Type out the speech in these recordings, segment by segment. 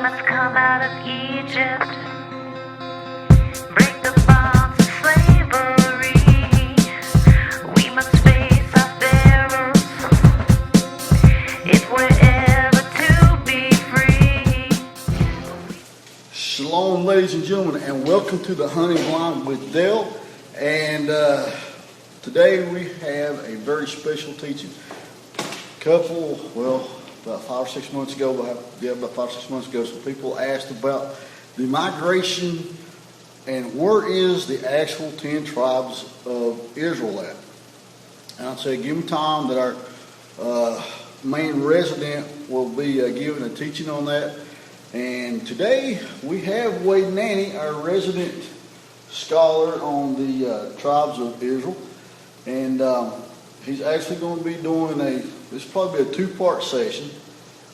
must come out of Egypt, break the bonds of slavery. We must face our pharaohs if we're ever to be free. Shalom, ladies and gentlemen, and welcome to the Hunting Blind with Dael. And today we have a very special teaching. About 5 or 6 months ago, some people asked about the migration and where is the actual 10 tribes of Israel at. And I'd say give them time that our main resident will be giving a teaching on that. And today we have Wade Nanney, our resident scholar on the tribes of Israel. And he's actually going to be doing this will probably be a 2-part session.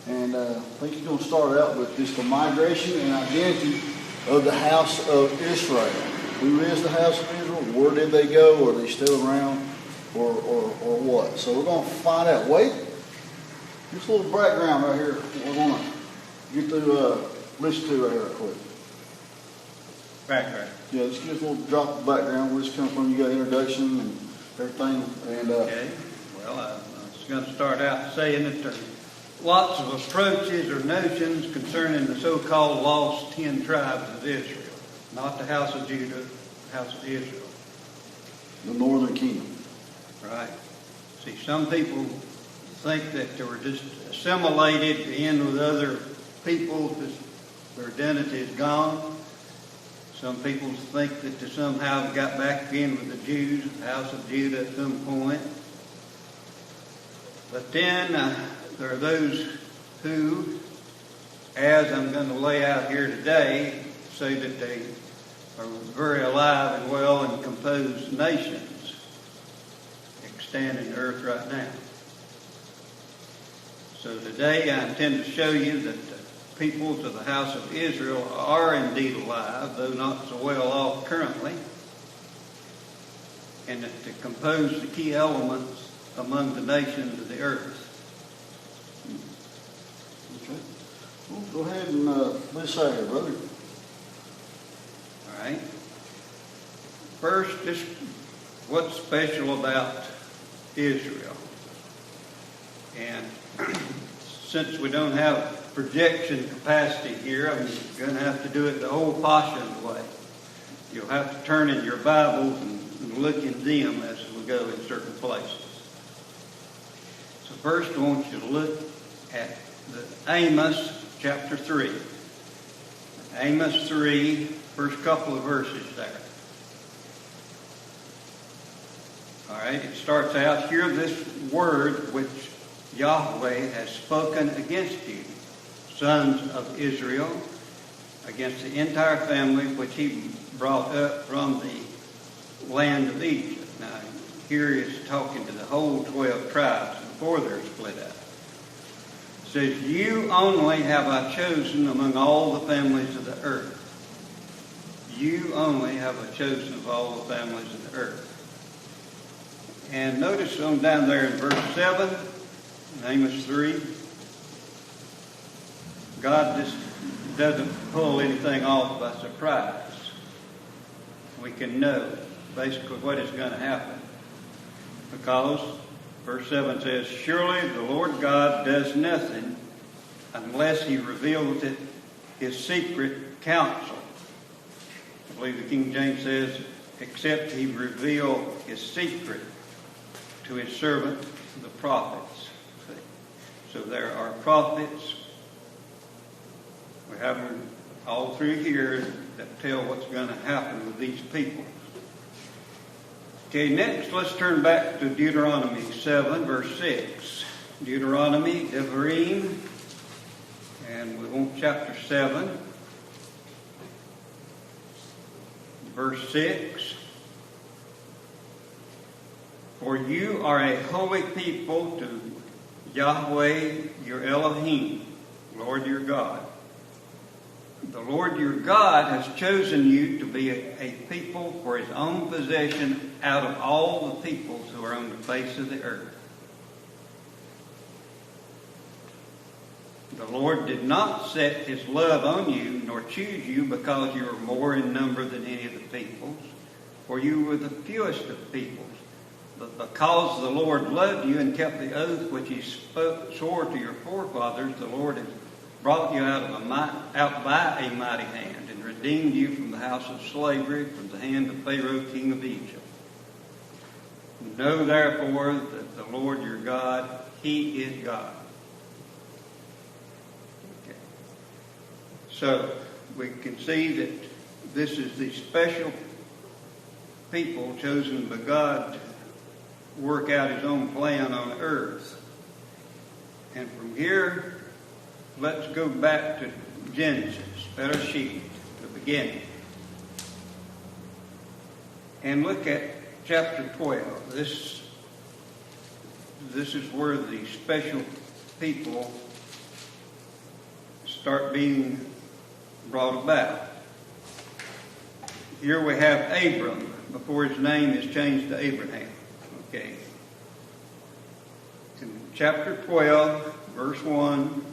And I think he's going to start out with just the migration and identity of the house of Israel. Who is the house of Israel? Where did they go? Are they still around? Or what? So we're going to find out. Wait, just a little background right here. We're going to get to listen to right here real quick. Background. Yeah, just give us a little drop of background. Where this comes from? You got introduction and everything. And okay. Well, I was going to start out saying that there's lots of approaches or notions concerning the so-called lost 10 tribes of Israel. Not the house of Judah, the house of Israel. The northern kingdom. Right. See, some people think that they were just assimilated in with other people, their identity is gone. Some people think that they somehow got back in with the Jews, the house of Judah at some point. But then there are those who, as I'm going to lay out here today, say that they are very alive and well and composed nations extant in the earth right now. So today I intend to show you that the peoples of the house of Israel are indeed alive, though not so well off currently, and that they compose the key elements among the nations of the earth. Okay. Well, go ahead and let's say here, brother. All right. First, just what's special about Israel? And since we don't have projection capacity here, I'm going to have to do it the old-fashioned way. You'll have to turn in your Bibles and look in them as we go in certain places. So first, I want you to look at the Amos chapter 3. Amos 3, first couple of verses there. All right, it starts out, hear this word which Yahweh has spoken against you, sons of Israel, against the entire family which he brought up from the land of Egypt. Now, here he's talking to the whole 12 tribes before they're split up. It says, you only have I chosen among all the families of the earth. You only have I chosen of all the families of the earth. And notice on down there in verse 7, in Amos 3, God just doesn't pull anything off by surprise. We can know basically what is going to happen. Because verse 7 says, surely the Lord God does nothing unless he reveals it his secret counsel. I believe the King James says, except he reveal his secret to his servant, the prophets. See? So there are prophets. We have them all through here that tell what's going to happen with these people. Okay, next let's turn back to Deuteronomy 7, verse 6. Deuteronomy, Devarim, and we want chapter 7, verse 6. For you are a holy people to Yahweh your Elohim, Lord your God. The Lord your God has chosen you to be a people for his own possession out of all the peoples who are on the face of the earth. The Lord did not set his love on you, nor choose you, because you were more in number than any of the peoples, for you were the fewest of peoples. But because the Lord loved you and kept the oath which he swore to your forefathers, the Lord has brought you out by a mighty hand, and redeemed you from the house of slavery, from the hand of Pharaoh, king of Egypt. Know therefore that the Lord your God, he is God. Okay. So we can see that this is the special people chosen by God to work out his own plan on earth. And from here, let's go back to Genesis, Bereshit, the beginning, and look at chapter 12. This is where the special people start being brought about. Here we have Abram, before his name is changed to Abraham. Okay. In chapter 12, verse 1,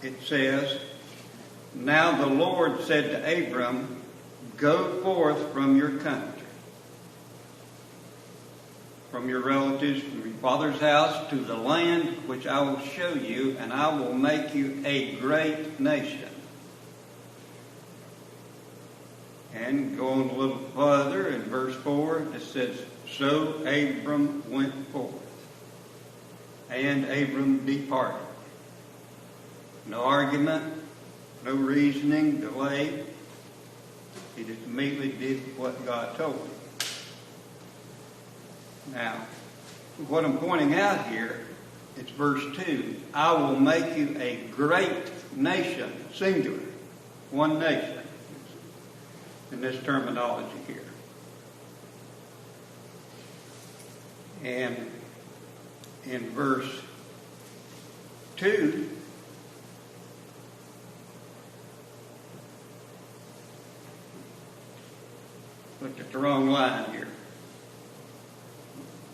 it says, Now the Lord said to Abram, Go forth from your country, from your relatives, from your father's house, to the land which I will show you, and I will make you a great nation. And going a little further, in verse 4, it says, So Abram went forth, and Abram departed. No argument, no reasoning, delay. He just immediately did what God told him. Now, what I'm pointing out here, it's verse 2. I will make you a great nation, singular, one nation, in this terminology here. And in verse 2, looked at the wrong line here.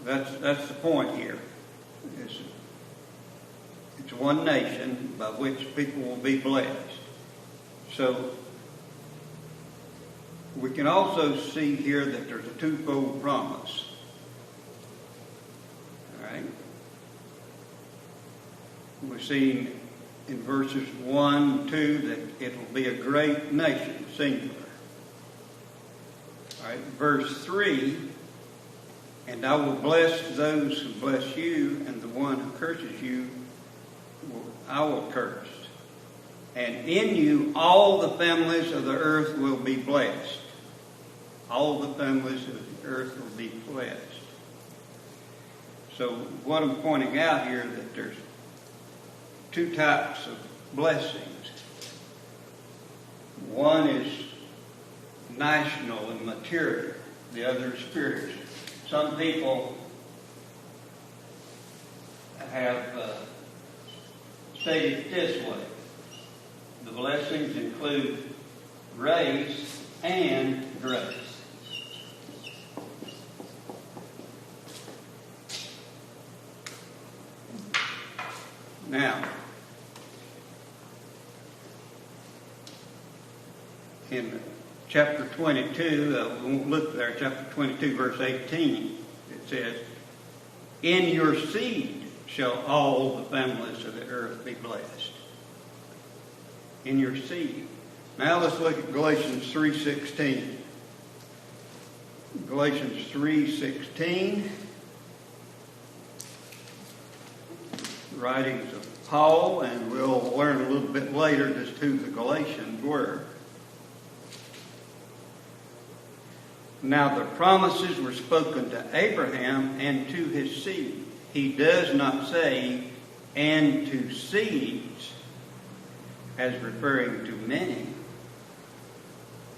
That's the point here. It's one nation by which people will be blessed. So we can also see here that there's a twofold promise. All right. We're seeing in verses 1, 2 that it will be a great nation, singular. All right. Verse 3, and I will bless those who bless you, and the one who curses you I will curse. And in you all the families of the earth will be blessed. All the families of the earth will be blessed. So what I'm pointing out here is that there's two types of blessings. One is national and material. The other is spiritual. Some people have stated it this way. The blessings include grace and grace. Now, in chapter 22, we won't look there, chapter 22, verse 18, it says, In your seed shall all the families of the earth be blessed. In your seed. Now let's look at Galatians 3:16. Galatians 3:16. Writings of Paul, and we'll learn a little bit later just who the Galatians were. Now the promises were spoken to Abraham and to his seed. He does not say, and to seeds, as referring to many,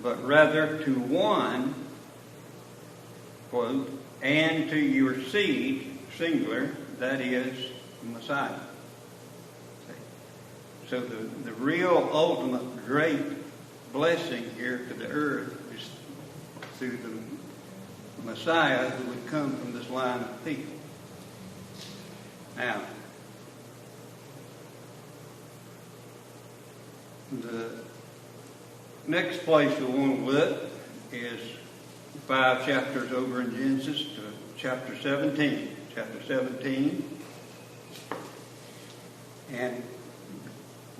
but rather to one, quote, and to your seed, singular, that is, Messiah. So the real ultimate great blessing here to the earth is through the Messiah who would come from this line of people. Now, The next place we want to look is 5 chapters over in Genesis to chapter 17. Chapter 17. And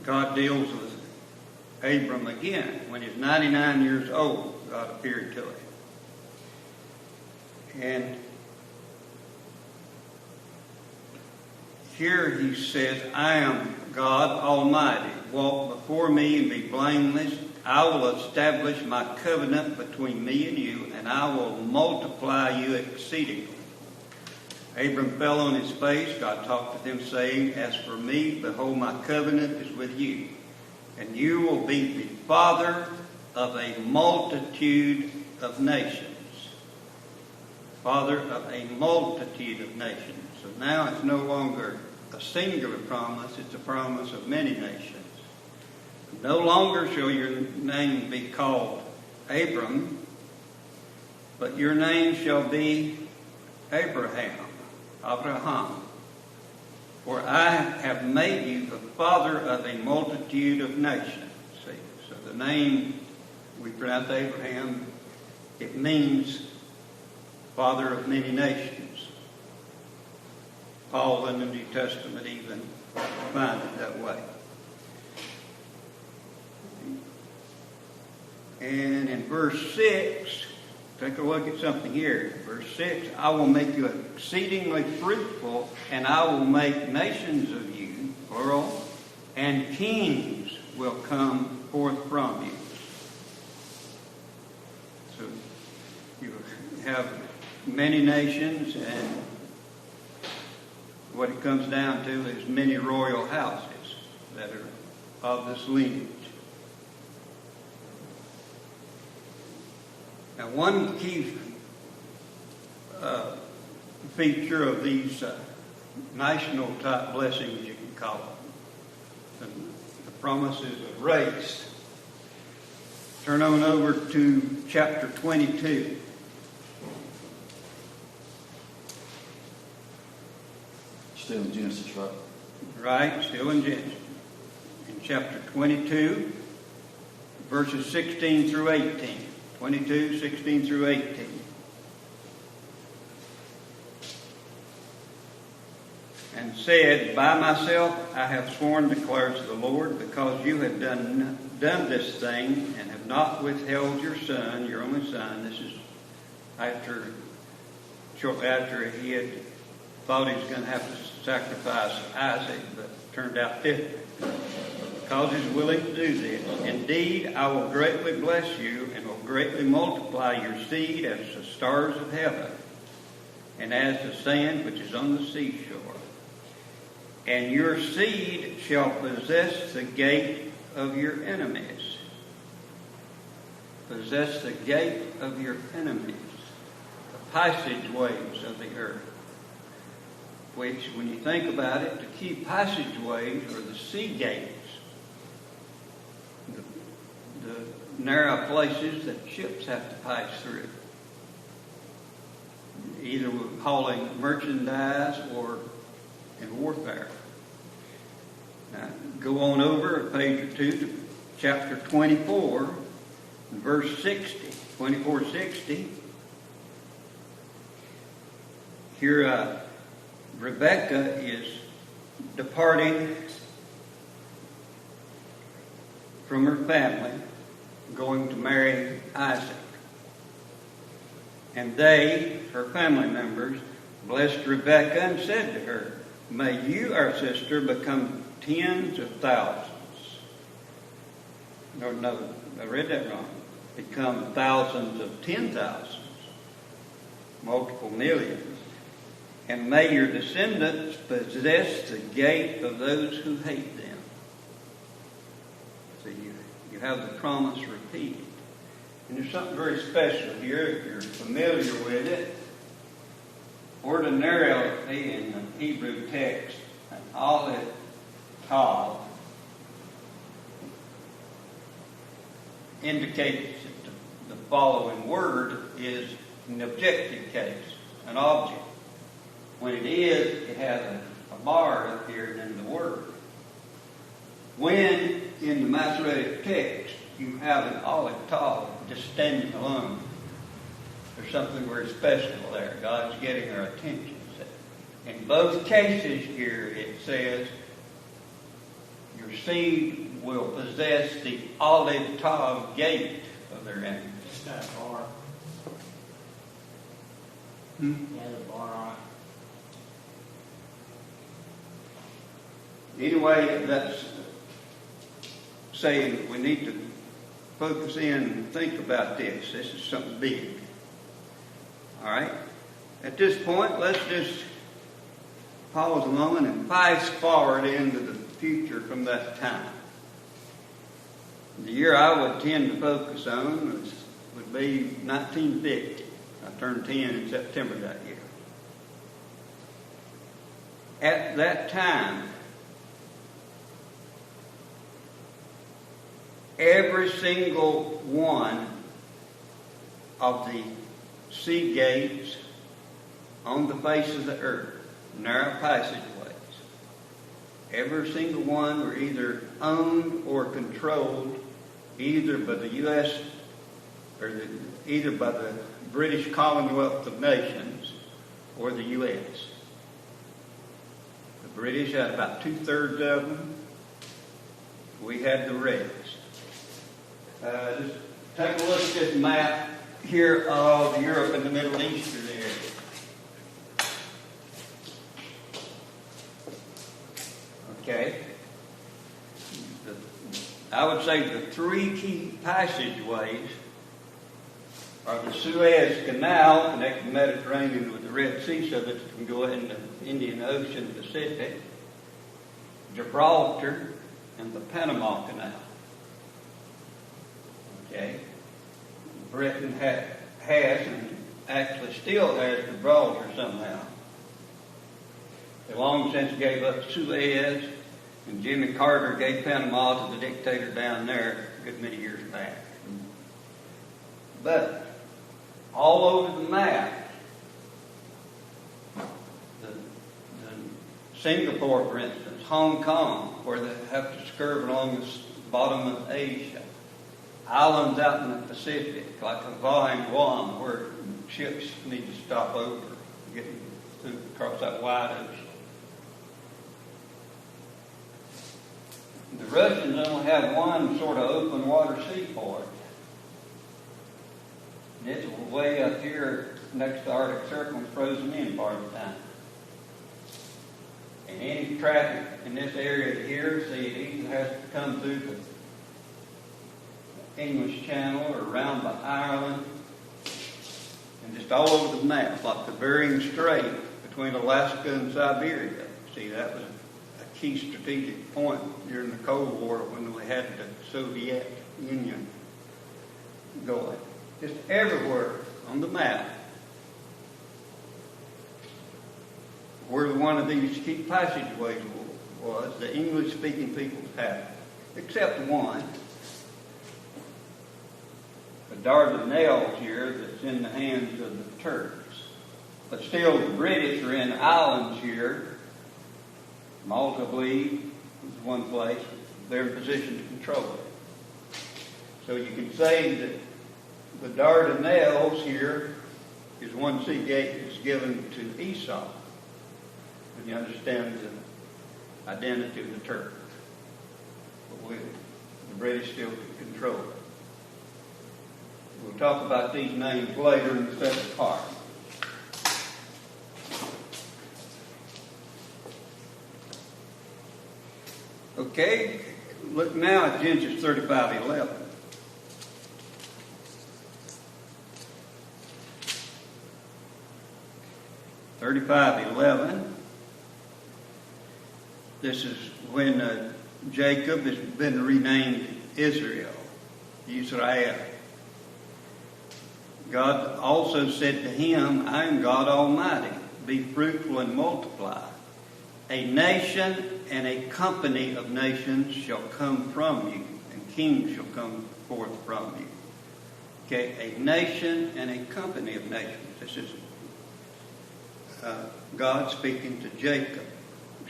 God deals with Abram again. When he's 99 years old, God appeared to him. And here he says, I am God Almighty. Walk before me and be blameless. I will establish my covenant between me and you, and I will multiply you exceedingly. Abram fell on his face. God talked with him, saying, as for me, behold, my covenant is with you, and you will be the father of a multitude of nations. Father of a multitude of nations. So now it's no longer a singular promise, it's a promise of many nations. No longer shall your name be called Abram, but your name shall be Abraham. For I have made you the father of a multitude of nations. See, so the name we pronounce Abraham, it means father of many nations. Paul in the New Testament even finds it that way. And in verse 6, take a look at something here. Verse 6, I will make you exceedingly fruitful, and I will make nations of you, plural, and kings will come forth from you. So you have many nations, and what it comes down to is many royal houses that are of this lineage. Now, one key feature of these national type blessings, you can call them, the promises of race. Turn on over to chapter 22. Still in Genesis, right? Right, still in Genesis. In chapter 22, verses 16 through 18. 22, 16 through 18. And said, by myself I have sworn, declares the Lord, because you have done this thing, and have not withheld your son, your only son. This is shortly after he had thought he was going to have to sacrifice Isaac, but turned out different. Because he's willing to do this. Indeed, I will greatly bless you, and will greatly multiply your seed as the stars of heaven, and as the sand which is on the seashore. And your seed shall possess the gate of your enemies. Possess the gate of your enemies. The passageways of the earth. Which, when you think about it, the key passageways are the sea gates. The narrow places that ships have to pass through. Either with hauling merchandise or in warfare. Now, go on over a page or two to chapter 24, and verse 60. 24:60. Here, Rebekah is departing from her family, going to marry Isaac. And they, her family members, blessed Rebekah and said to her, may you, our sister, become tens of thousands. No, I read that wrong. Become thousands of 10,000s, multiple millions. And may your descendants possess the gate of those who hate them. So you have the promise repeated. And there's something very special here, if you're familiar with it. Ordinarily in the Hebrew text, an olive tav indicates that the following word is an objective case, an object. When it is, it has a bar up here in the word. When in the Masoretic text, you have an olive tall just standing alone. There's something very special there. God's getting our attention. In both cases here, it says, your seed will possess the olive tall gate of their enemies. It's got a bar. Hmm? Yeah, the bar on it. Anyway, that's saying we need to focus in and think about this. This is something big. All right? At this point, let's just pause a moment and fast forward into the future from that time. The year I would tend to focus on would be 1950. I turned 10 in September that year. At that time, every single one of the sea gates on the face of the earth, narrow passageways, every single one were either owned or controlled either by the U.S. or either by the British Commonwealth of Nations or the U.S. The British had about 2/3 of them. We had the rest. Just take a look at this map here of Europe and the Middle Eastern area. Okay. I would say the three key passageways are the Suez Canal, connecting the Mediterranean with the Red Sea so that it can go into the Indian Ocean, Pacific, Gibraltar, and the Panama Canal. Okay. Britain has and actually still has Gibraltar somehow. They long since gave up Suez, and Jimmy Carter gave Panama to the dictator down there a good many years back. But all over the map, the Singapore, for instance, Hong Kong, where they have to skirt along the bottom of Asia, islands out in the Pacific, like Hawaii and Guam, where ships need to stop over, getting across that wide ocean. The Russians only have one sort of open water seaport. It's way up here next to the Arctic Circle and frozen in part of the time. And any traffic in this area here, see, it either has to come through the English Channel or around by Ireland, and just all over the map, like the Bering Strait between Alaska and Siberia. See, that was a key strategic point during the Cold War when we had the Soviet Union going. Just everywhere on the map where one of these key passageways was, the English-speaking peoples had it, except one. The Dardanelles here that's in the hands of the Turks. But still the British are in islands here. Malta, I believe, is one place. They're in position to control it. So you can say that the Dardanelles here is one sea gate that's given to Esau. And you understand the identity of the Turks. But the British still control it. We'll talk about these names later in the second part. Okay, look now at Genesis 35:11. This is when Jacob has been renamed Israel. God also said to him, I am God Almighty. Be fruitful and multiply. A nation and a company of nations shall come from you, and kings shall come forth from you. Okay, a nation and a company of nations. This is God speaking to Jacob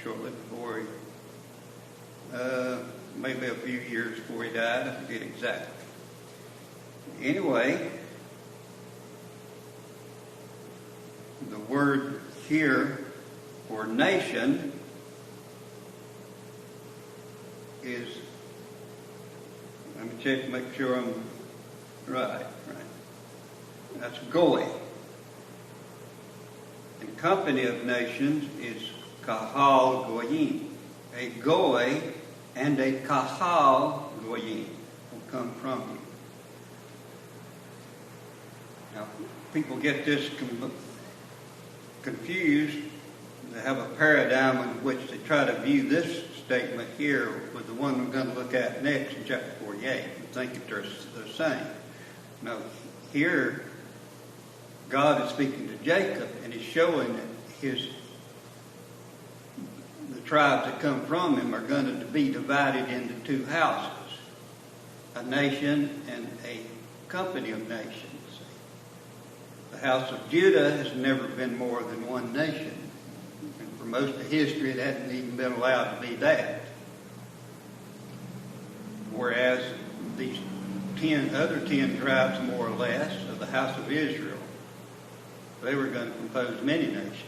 shortly before he maybe a few years before he died, I forget exactly. Anyway, the word here for nation is, let me check, make sure I'm right. That's goy. And company of nations is kahal goyim. A goy and a kahal goyim will come from you. Now, people get this confused. They have a paradigm in which they try to view this statement here with the one we're going to look at next in chapter 48 and think that they're the same. Now, here, God is speaking to Jacob and he's showing that the tribes that come from him are going to be divided into two houses, a nation and a company of nations. The house of Judah has never been more than one nation. And for most of history, it hadn't even been allowed to be that. Whereas these other 10 tribes, more or less, of the house of Israel, they were going to compose many nations.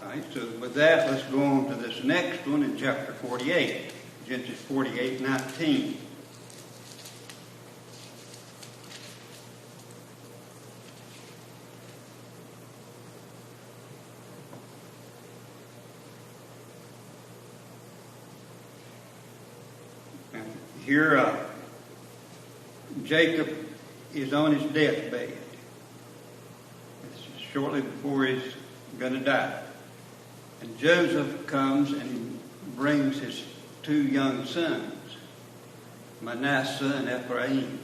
All right, so with that, let's go on to this next one in chapter 48, Genesis 48:19. Here, Jacob is on his deathbed. This is shortly before he's going to die. And Joseph comes and brings his 2 young sons, Manasseh and Ephraim.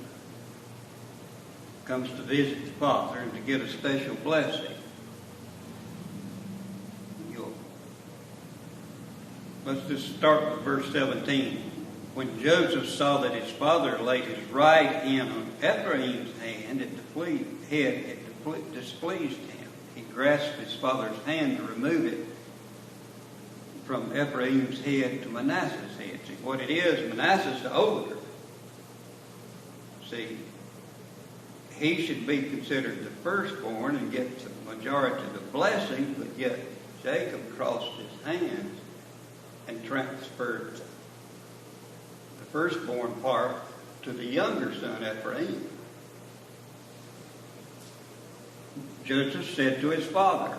Comes to visit the father and to get a special blessing. Let's just start with verse 17. When Joseph saw that his father laid his right hand on Ephraim's hand, it displeased him. He grasped his father's hand to remove it from Ephraim's head to Manasseh's head. See, what it is, Manasseh's the older. See, he should be considered the firstborn and get the majority of the blessing, but yet Jacob crossed his hands and transferred the firstborn part to the younger son, Ephraim. Joseph said to his father,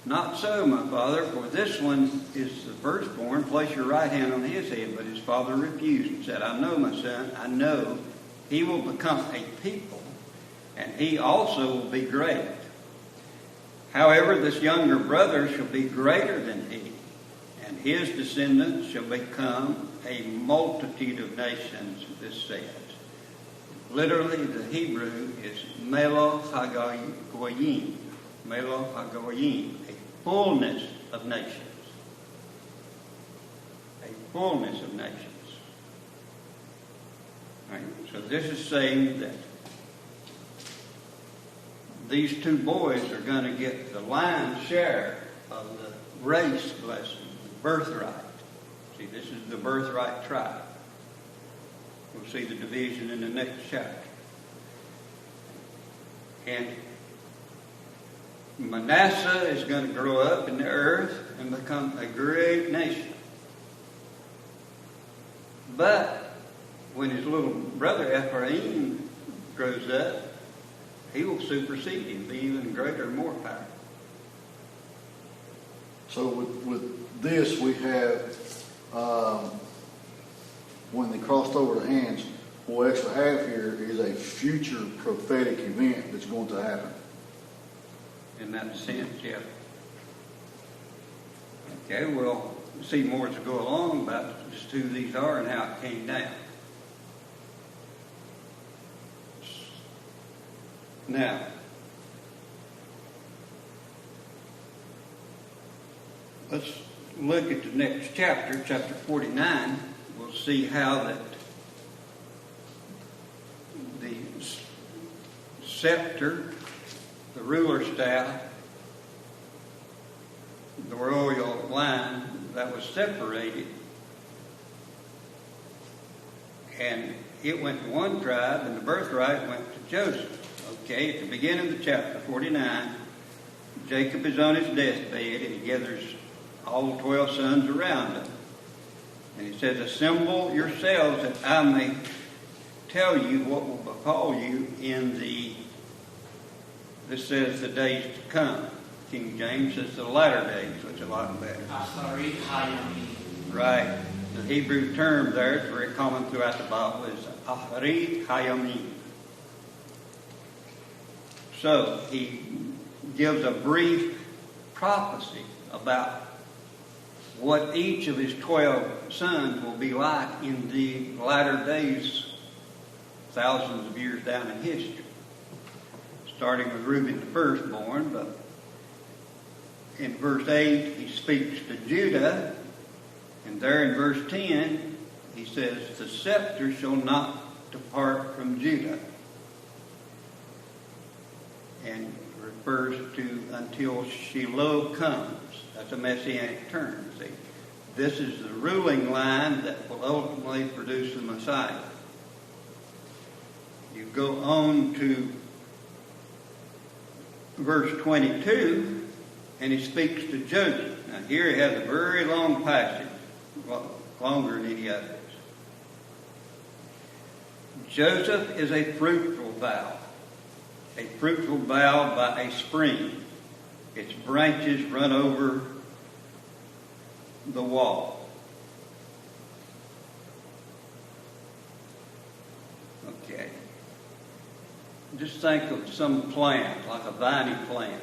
"Not so, my father, for this one is the firstborn. Place your right hand on his head." But his father refused and said, "I know, my son, I know. He will become a people, and he also will be great. However, this younger brother shall be greater than he, and his descendants shall become a multitude of nations," this says. Literally, the Hebrew is Melo HaGoyim. Melo HaGoyim, a fullness of nations. A fullness of nations. All right, so this is saying that these 2 boys are going to get the lion's share of the race blessing, the birthright. See, this is the birthright tribe. We'll see the division in the next chapter. And Manasseh is going to grow up in the earth and become a great nation. But when his little brother Ephraim grows up, he will supersede him, be even greater and more powerful. So with this, we have, when they crossed over the hands, what we actually have here is a future prophetic event that's going to happen. In that sense, yeah. Okay, we'll see more as we go along about just who these are and how it came down. Now, let's look at the next chapter, chapter 49. We'll see how that the scepter, the ruler's staff, the royal line that was separated, and it went to one tribe, and the birthright went to Joseph. Okay, at the beginning of the chapter 49, Jacob is on his deathbed, and he gathers all 12 sons around him. And he says, assemble yourselves that I may tell you what will befall you in this says the days to come. King James says the latter days, which is a lot better. Right. The Hebrew term there, it's very common throughout the Bible, is Ahri Hayamim. So he gives a brief prophecy about what each of his 12 sons will be like in the latter days, thousands of years down in history. Starting with Reuben the firstborn, but in verse 8 he speaks to Judah, and there in verse 10 he says, the scepter shall not depart from Judah. And refers to until Shiloh comes. That's a messianic term. See, this is the ruling line that will ultimately produce the Messiah. You go on to verse 22, and he speaks to Joseph. Now here he has a very long passage, longer than any others. Joseph is a fruitful bough by a spring. Its branches run over the wall. Okay. Just think of some plant, like a viney plant,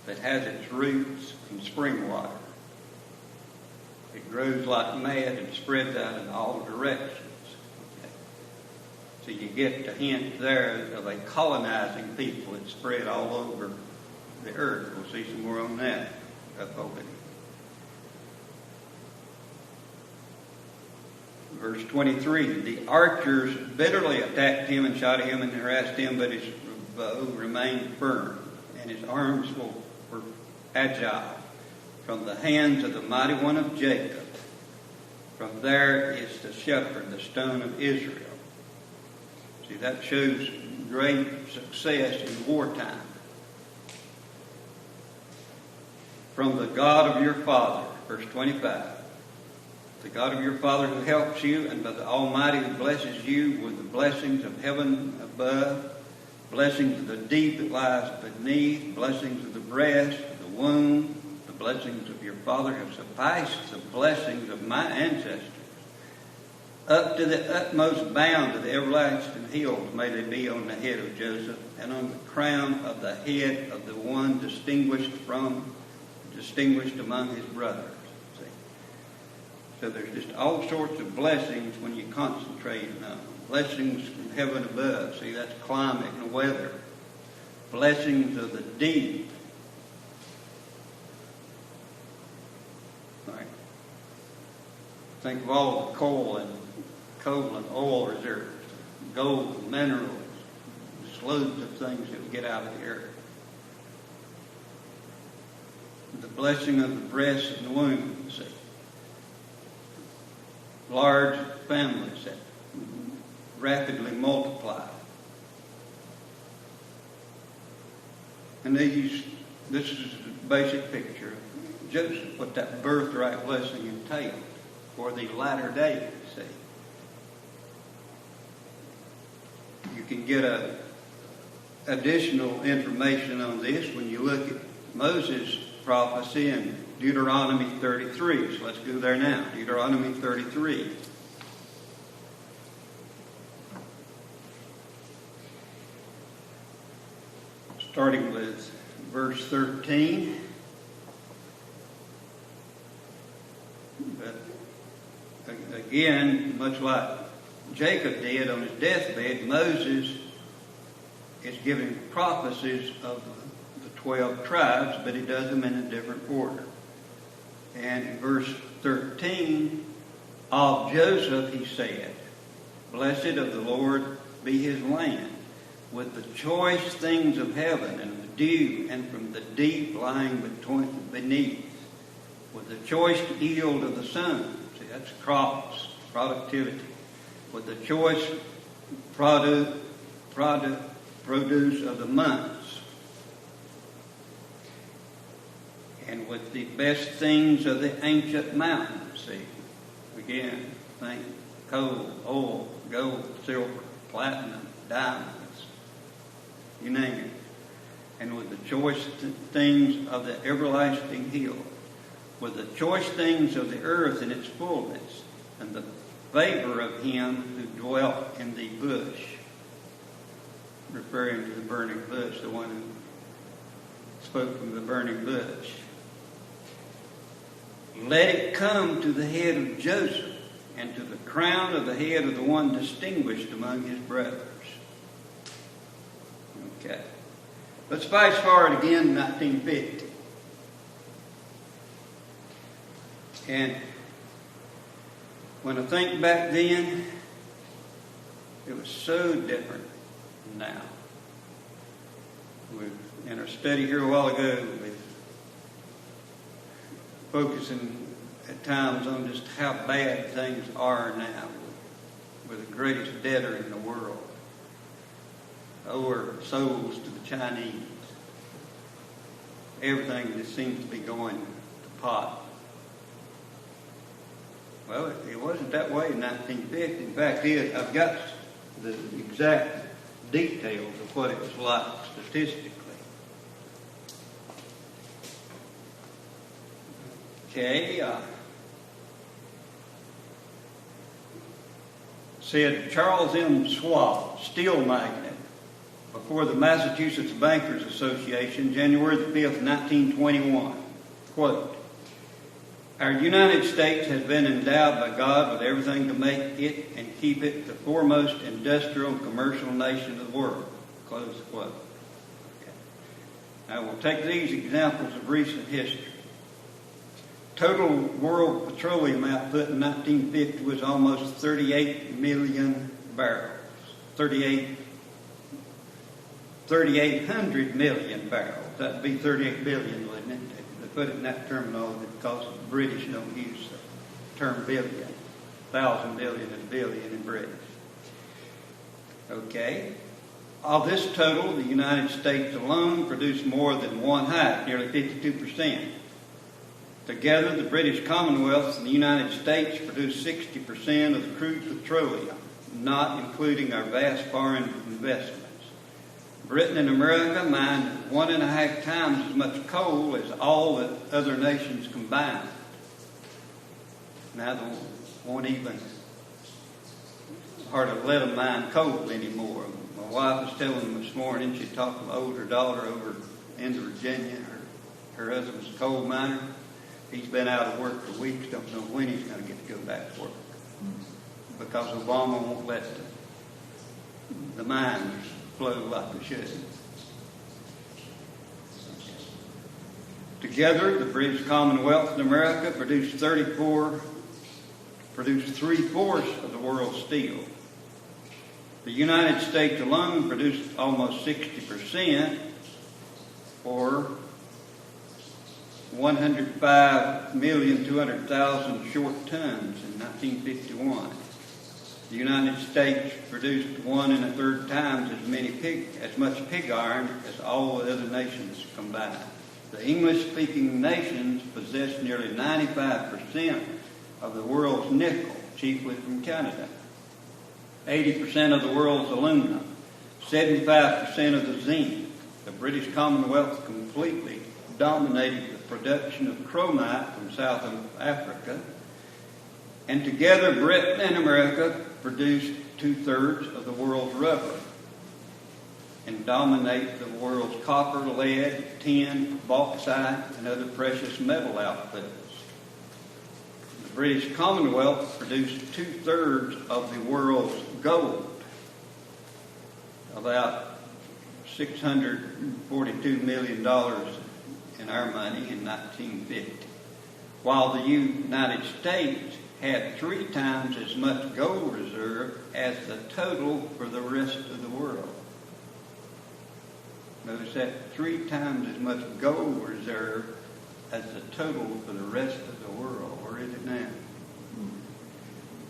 that has its roots in spring water. It grows like mad and spreads out in all directions. So you get the hint there of a colonizing people that spread all over the earth. We'll see some more on that up over here. Verse 23, the archers bitterly attacked him and shot at him and harassed him, but his bow remained firm, and his arms were agile from the hands of the mighty one of Jacob. From there is the shepherd, the stone of Israel. See, that shows great success in wartime. From the God of your father, verse 25. The God of your father who helps you, and by the Almighty who blesses you with the blessings of heaven above, blessings of the deep that lies beneath, blessings of the breast, the womb, the blessings of your father have sufficed the blessings of my ancestors. Up to the utmost bound of the everlasting hills may they be on the head of Joseph, and on the crown of the head of the one distinguished among his brothers. See? So there's just all sorts of blessings when you concentrate on them. Blessings from heaven above. See, that's climate and weather. Blessings of the deep. All right. Think of all the coal and oil reserves, gold, minerals, just loads of things that we get out of the earth. The blessing of the breast and the womb, see. Large families that rapidly multiply. And this is a basic picture of Joseph, what that birthright blessing entailed for the latter days, see. You can get additional information on this when you look at Moses' prophecy in Deuteronomy 33. So let's go there now. Deuteronomy 33. Starting with verse 13. But again, much like Jacob did on his deathbed, Moses is giving prophecies of the 12 tribes, but he does them in a different order. And in verse 13, of Joseph he said, blessed of the Lord be his land, with the choice things of heaven and the dew, and from the deep lying beneath. with the choice yield of the sun. See, that's crops, productivity. With the choice produce of the months. And with the best things of the ancient mountains. See, again, think coal, oil, gold, silver, platinum, diamonds, you name it. And with the choice things of the everlasting hill, with the choice things of the earth in its fullness, and the favor of him who dwelt in the bush, referring to the burning bush, the one who spoke from the burning bush. Let it come to the head of Joseph, and to the crown of the head of the one distinguished among his brothers. Okay. Let's fast forward again to 1950. And when I think back then, it was so different than now. In our study here a while ago, we focusing at times on just how bad things are now. We're the greatest debtor in the world. Owe our souls to the Chinese. Everything just seems to be going to pot. Well, it wasn't that way in 1950. In fact, I've got the exact details of what it was like statistically. Okay, said Charles M. Schwab, steel magnate, before the Massachusetts Bankers Association, January the 5th, 1921. Quote, our United States has been endowed by God with everything to make it and keep it the foremost industrial and commercial nation of the world. Close quote. Okay. Now we'll take these examples of recent history. Total world petroleum output in 1950 was almost 38 million barrels. 3,800 million barrels. That'd be 38 billion, wouldn't it? They put it in that terminology because the British don't use the term billion. 1,000 billion is billion in British. Okay. Of this total, the United States alone produced more than one half, nearly 52%. Together, the British Commonwealth and the United States produced 60% of the crude petroleum, not including our vast foreign investments. Britain and America mined 1.5 times as much coal as all the other nations combined. Now they won't even hardly let them mine coal anymore. My wife was telling them this morning, she talked to my older daughter over in Virginia. Her husband's a coal miner. He's been out of work for weeks, don't know when he's going to get to go back to work. Because Obama won't let the mines flow like they should. Together, the British Commonwealth and America produced 3/4 of the world's steel. The United States alone produced almost 60%, or 105,200,000 short tons in 1951. The United States produced 1 1/3 times as much pig iron as all the other nations combined. The English-speaking nations possess nearly 95% of the world's nickel, chiefly from Canada, 80% of the world's aluminum, 75% of the zinc. The British Commonwealth completely dominated the production of chromite from South Africa, and together Britain and America produced 2/3 of the world's rubber and dominate the world's copper, lead, tin, bauxite, and other precious metal outputs. The British Commonwealth produced 2/3 of the world's gold, about $642 million in our money in 1950, while the United States had 3 times as much gold reserve as the total for the rest of the world. Notice that, 3 times as much gold reserve as the total for the rest of the world, or is it now?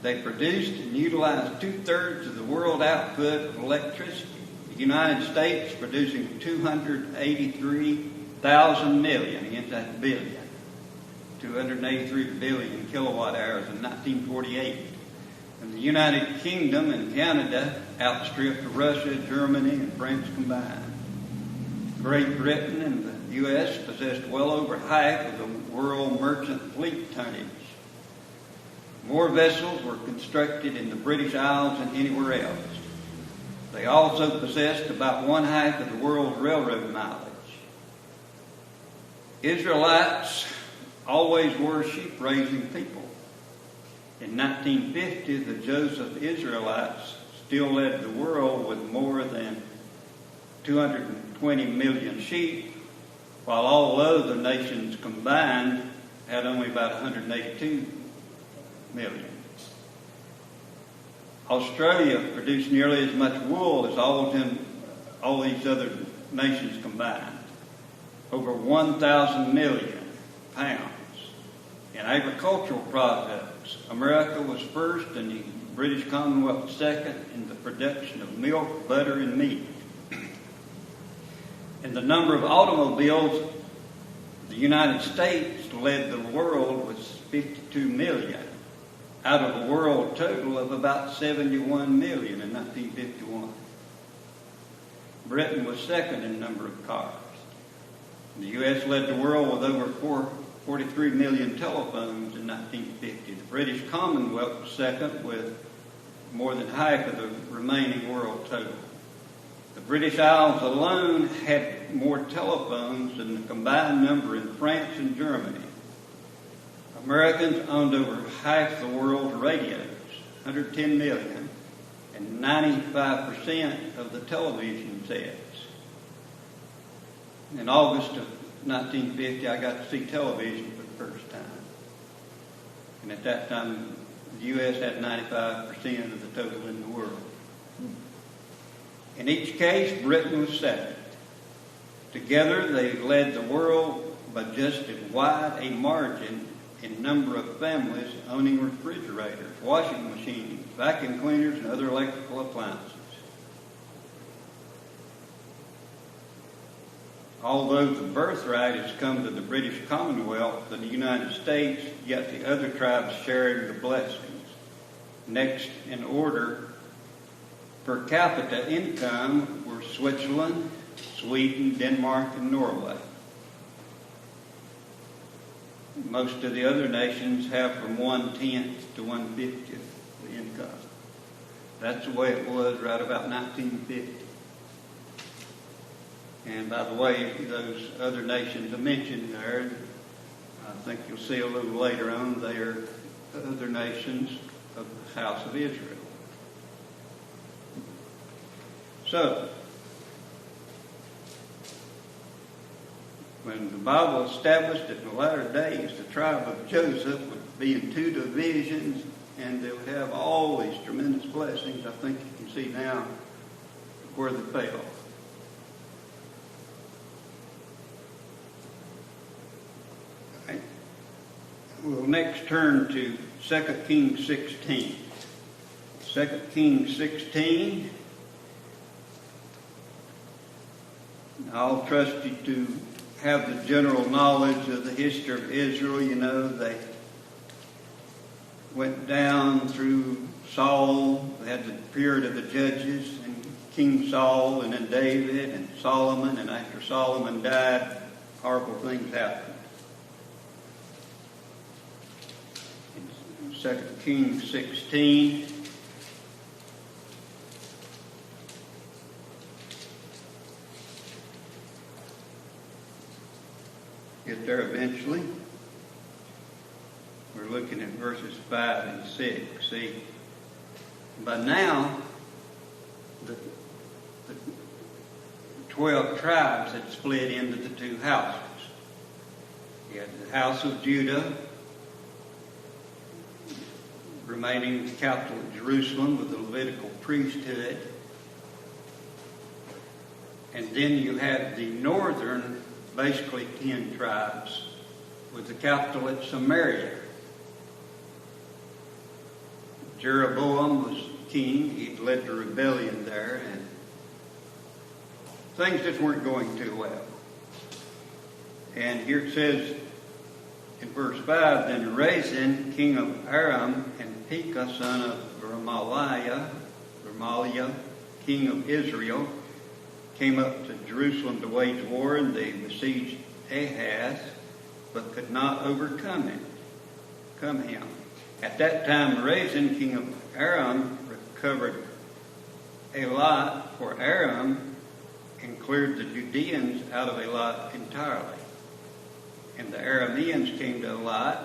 They produced and utilized 2/3 of the world output of electricity. The United States producing 283,000 million against that billion. 283 billion kilowatt hours in 1948. And the United Kingdom and Canada outstripped Russia, Germany, and France combined. Great Britain and the U.S. possessed well over half of the world merchant fleet tonnage. More vessels were constructed in the British Isles than anywhere else. They also possessed about 1/2 of the world's railroad mileage. Israelites always were sheep-raising people. In 1950, the Joseph Israelites still led the world with more than 220 million sheep, while all other nations combined had only about 182 million. Australia produced nearly as much wool as all these other nations combined, over 1,000 million pounds. In agricultural products, America was first and the British Commonwealth second in the production of milk, butter, and meat. In the number of automobiles, the United States led the world with 52 million, out of a world total of about 71 million in 1951. Britain was second in number of cars. The U.S. led the world with over 43 million telephones in 1950. The British Commonwealth was second with more than half of the remaining world total. The British Isles alone had more telephones than the combined number in France and Germany. Americans owned over half the world's radios, 110 million, and 95% of the television sets. In August of 1950, I got to see television for the first time. And at that time, the U.S. had 95% of the total in the world. In each case, Britain was second. Together, they led the world by just as wide a margin in number of families owning refrigerators, washing machines, vacuum cleaners, and other electrical appliances. Although the birthright has come to the British Commonwealth and the United States, yet the other tribes sharing the blessings. Next in order per capita income were Switzerland, Sweden, Denmark, and Norway. Most of the other nations have from 1/10 to 1/50 the income. That's the way it was right about 1950. And by the way, those other nations I mentioned there, I think you'll see a little later on, they are other nations of the house of Israel. So, when the Bible established that in the latter days the tribe of Joseph would be in 2 divisions and they would have all these tremendous blessings, I think you can see now where they fell. Right. We'll next turn to 2 Kings 16. 2 Kings 16. I'll trust you to have the general knowledge of the history of Israel. You know, they went down through Saul. They had the period of the judges and King Saul and then David and Solomon. And after Solomon died, horrible things happened. In 2 Kings 16, get there eventually. We're looking at verses 5 and 6. See, by now, the 12 tribes had split into the 2 houses. You had the house of Judah, remaining the capital of Jerusalem with the Levitical priesthood. And then you had the northern, basically 10 tribes with the capital at Samaria. Jeroboam was king. He'd led the rebellion there, and things just weren't going too well. And here it says in verse 5, then Rezin, king of Aram, and Pekah, son of Remaliah, king of Israel, came up to Jerusalem to wage war, and they besieged Ahaz, but could not overcome him. At that time, Rezin, king of Aram, recovered Elat for Aram and cleared the Judeans out of Elat entirely. And the Arameans came to Elat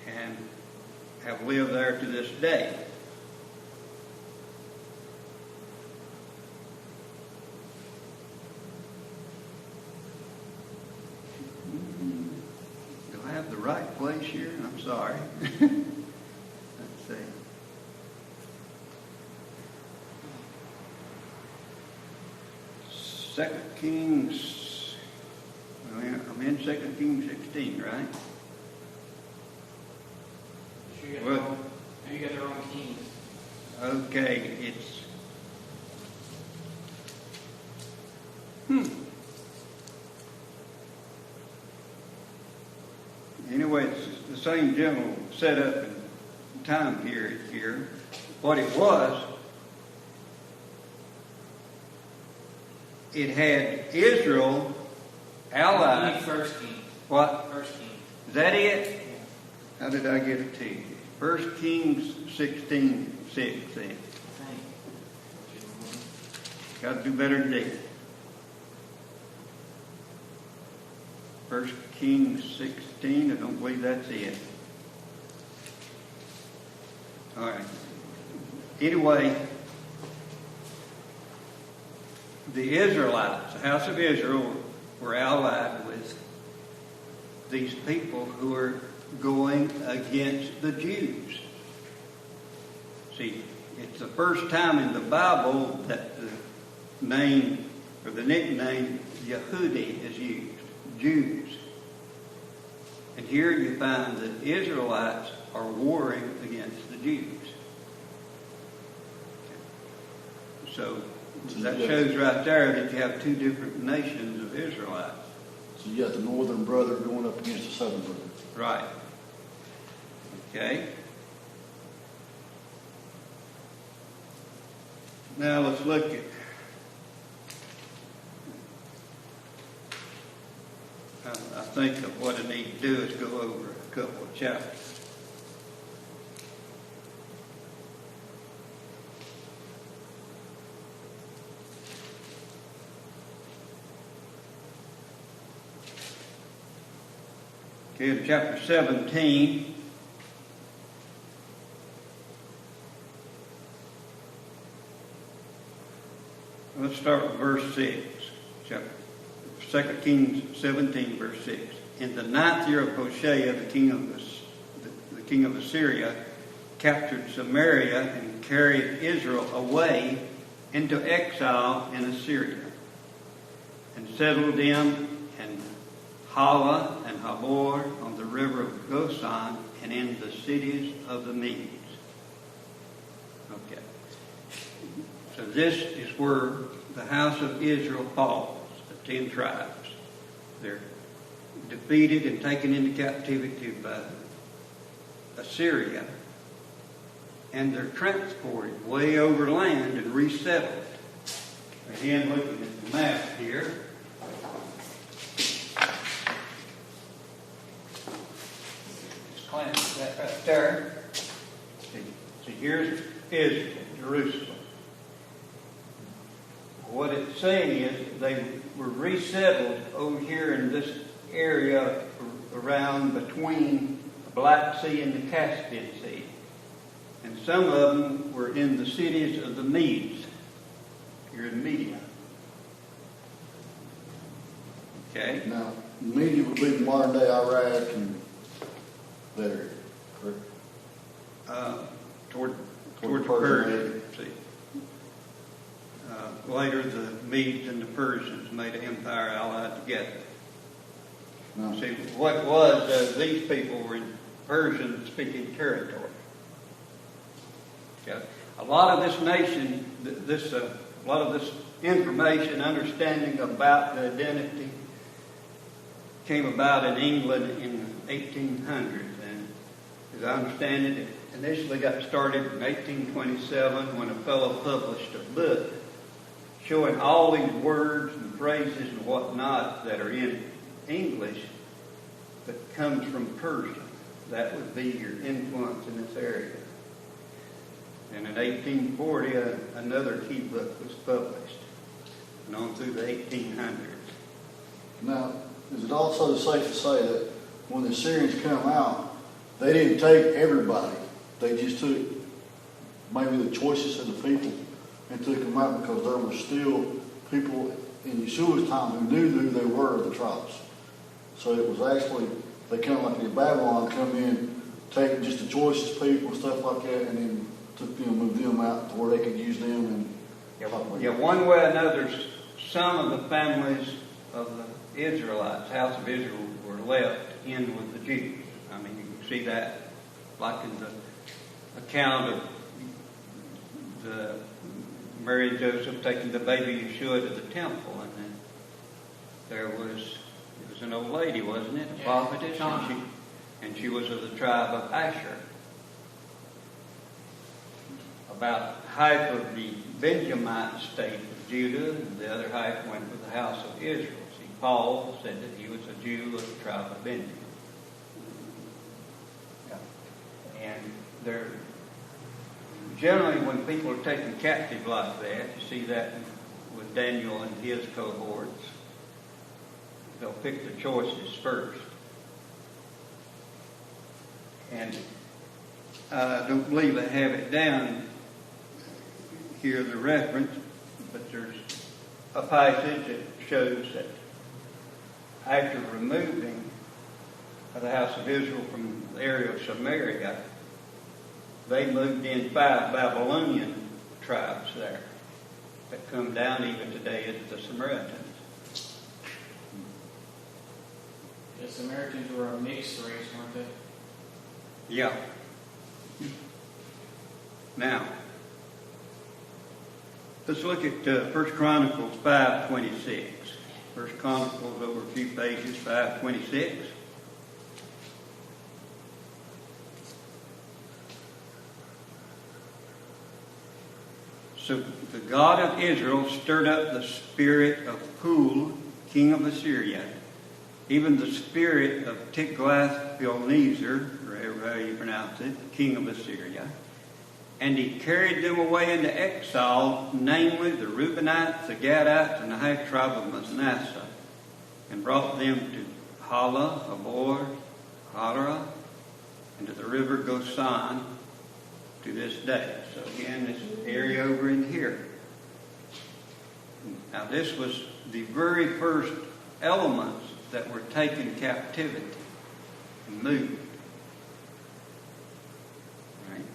and have lived there to this day. Do I have the right place here? I'm sorry. Let's see. Second Kings, I'm in 2 Kings 16, right? Well, you got the wrong kings. Okay, it's... Anyway, it's the same general setup and time period here. What it was, it had Israel allied. First king. What? First king. Is that it? Yeah. How did I get it to you? 1 Kings 16, 6. Then. Got to do better than that. 1 Kings 16, I don't believe that's it. All right. Anyway, the Israelites, the house of Israel, were allied with these people who were going against the Jews. See, it's the first time in the Bible that the name or the nickname Yehudi is used, Jews. And here you find that Israelites are warring against the Jews. So that shows right there that you have two different nations of Israelites. So you got the northern brother going up against the southern brother. Right. Okay. Now let's look at I think that what I need to do is go over a couple of chapters. Okay, in chapter 17, let's start with verse 6. Chapter 2 Kings 17, verse 6. In the 9th year of Hoshea, the king of Assyria, captured Samaria and carried Israel away into exile in Assyria, and settled them in Hala and Habor on the river of Goshen and in the cities of the Medes. Okay. So this is where the house of Israel falls, the 10 tribes. They're defeated and taken into captivity by Assyria, and they're transported way over land and resettled. Again, looking at the map here, just glance at that right there. See, here's Israel, Jerusalem. What it's saying is they were resettled over here in this area around between the Black Sea and the Caspian Sea. And some of them were in the cities of the Medes, here in Media. Okay? Now, Media would be modern day Iraq and that area, correct? Toward Toward the Persian Persian. See. Later, the Medes and the Persians made an empire allied together. No. See, what it was, these people were in Persian-speaking territory. Okay. A lot of this nation, a lot of this information, understanding about the identity came about in England in 1800. And as I understand it, it initially got started in 1827 when a fellow published a book showing all these words and phrases and whatnot that are in English that comes from Persian. That would be your influence in this area. And in 1840, another key book was published, and on through the 1800s. Now, is it also safe to say that when the Assyrians come out, they didn't take everybody. They just took maybe the choices of the people and took them out because there were still people in Yeshua's time who knew who they were, the tribes. So it was actually, they kind of like in Babylon come in, take just the choicest people, stuff like that, and then took them, moved them out to where they could use them. And Yeah, one way or another, some of the families of the Israelites, house of Israel, were left in with the Jews. I mean, you can see that like in the account of the Mary and Joseph taking the baby Yeshua to the temple, and then it was an old lady, wasn't it? A prophetess, and she was of the tribe of Asher. About half of the Benjamite state of Judah, and the other half went with the house of Israel. See, Paul said that he was a Jew of the tribe of Benjamin. And they're generally, when people are taken captive like that, you see that with Daniel and his cohorts, they'll pick the choices first. And I don't believe I have it down here, the reference, but there's a passage that shows that after removing the house of Israel from the area of Samaria, they moved in 5 Babylonian tribes there that come down even today as the Samaritans. The Samaritans were a mixed race, weren't they? Yeah. Now, let's look at 1 Chronicles 5:26. 1 Chronicles over a few pages, 5:26. So the God of Israel stirred up the spirit of Pul, king of Assyria, even the spirit of Tiglath-Pileser, or however you pronounce it, king of Assyria, and he carried them away into exile, namely the Reubenites, the Gadites, and the half tribe of Manasseh, and brought them to Hala, Abor, Hara, and to the river Gosan to this day. So again, this area over in here. Now this was the very first elements that were taken captivity and moved. Right?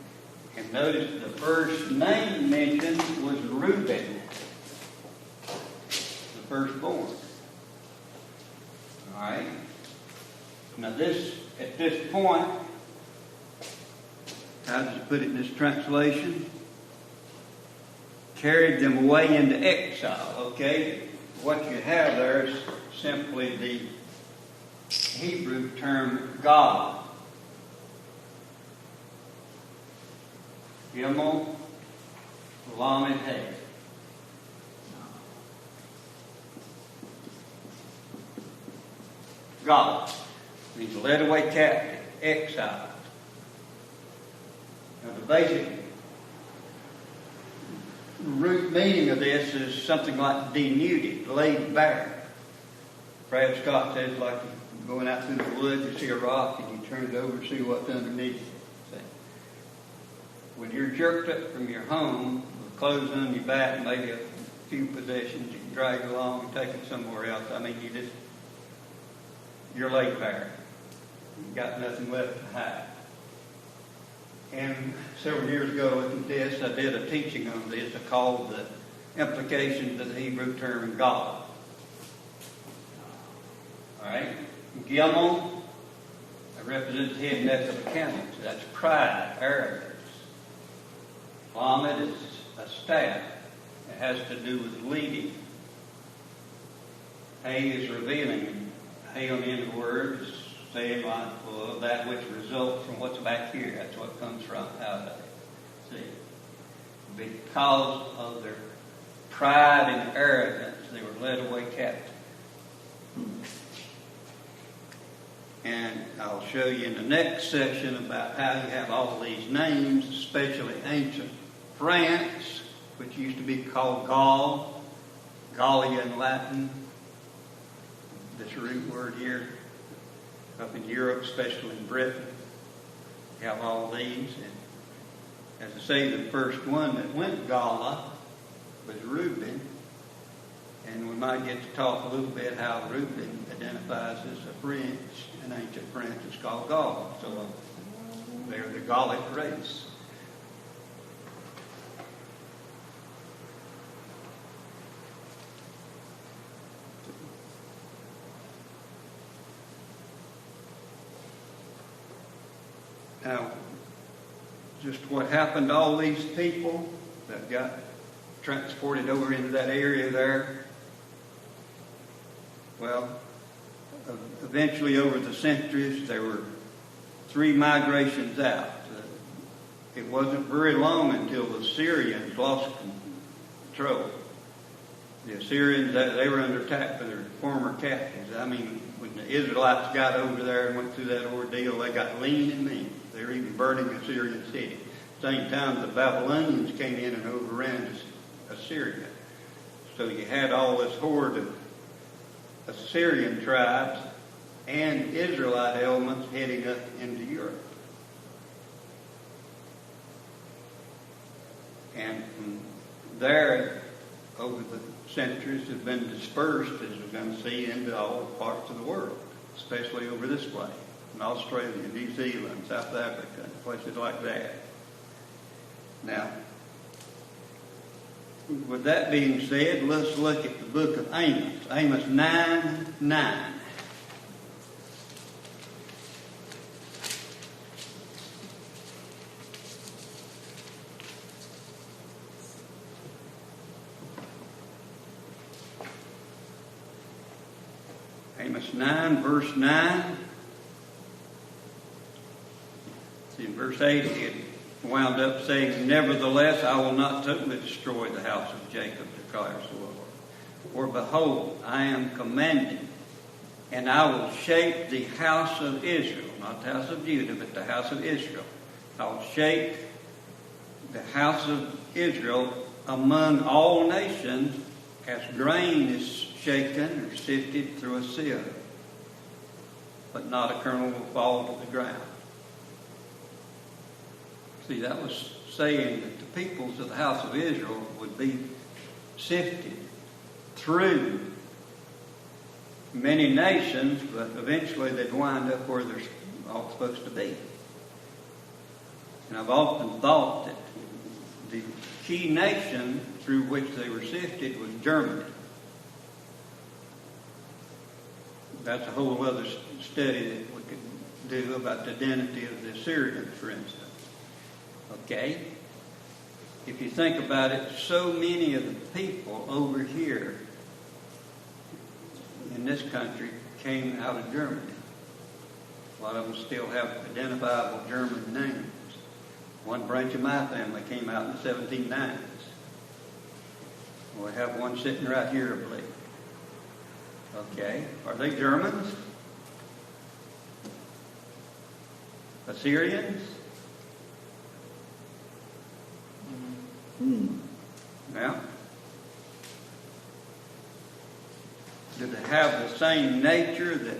And notice the first name mentioned was Reuben, the firstborn. All right. Now this, at this point, how does it put it in this translation? Carried them away into exile. Okay, what you have there is simply the Hebrew term God. Gimel Lamed He. God means led away captive, exile. Now the basic root meaning of this is something like denuded, laid bare. Brad Scott says like going out through the woods, you see a rock and you turn it over and see what's underneath it. See? When you're jerked up from your home with clothes on your back, maybe a few possessions, you can drag along and take it somewhere else. I mean, you're laid bare. You've got nothing left to hide. And several years ago with this, I did a teaching on this. I called the implications of the Hebrew term God. All right? Gimel, that represents the head and neck of the camel. So that's pride, arrogance. Lamed is a staff. It has to do with leading. Hay is revealing. Hay on the end of the word is saying like, well, that which results from what's back here. That's what comes from out of it. See? Because of their pride and arrogance, they were led away captive. And I'll show you in the next section about how you have all these names, especially ancient France, which used to be called Gaul, Gallia in Latin. This root word here, up in Europe, especially in Britain, you have all these. And as I say, the first one that went Gala was Reuben. And we might get to talk a little bit how Reuben identifies as a French. In ancient France, it's called Gaul. So they're the Gallic race. Now, just what happened to all these people that got transported over into that area there? Well, eventually over the centuries, there were 3 migrations out. It wasn't very long until the Syrians lost control. The Assyrians, they were under attack by their former captives. I mean, when the Israelites got over there and went through that ordeal, they got lean and mean. They were even burning the Assyrian city. At the same time, the Babylonians came in and overran Assyria. So you had all this horde of Assyrian tribes and Israelite elements heading up into Europe. And from there, over the centuries, have been dispersed, as we're going to see, into all parts of the world, especially over this way, in Australia, New Zealand, South Africa, places like that. Now, with that being said, let's look at the book of Amos. Amos 9:9. Amos 9, verse 9. See, in verse 8, it wound up saying, "Nevertheless, I will not totally destroy the house of Jacob, declares the Lord. For behold, I am commanding, and I will shape the house of Israel," not the house of Judah, but the house of Israel. "I will shape the house of Israel among all nations as grain is shaken or sifted through a sieve, but not a kernel will fall to the ground." See, that was saying that the peoples of the house of Israel would be sifted through many nations, but eventually they'd wind up where they're all supposed to be. And I've often thought that the key nation through which they were sifted was Germany. That's a whole other study that we could do about the identity of the Assyrians, for instance. Okay? If you think about it, so many of the people over here in this country came out of Germany. A lot of them still have identifiable German names. One branch of my family came out in the 1790s. We have one sitting right here, I believe. Okay, are they Germans? Assyrians? Well, do they have the same nature that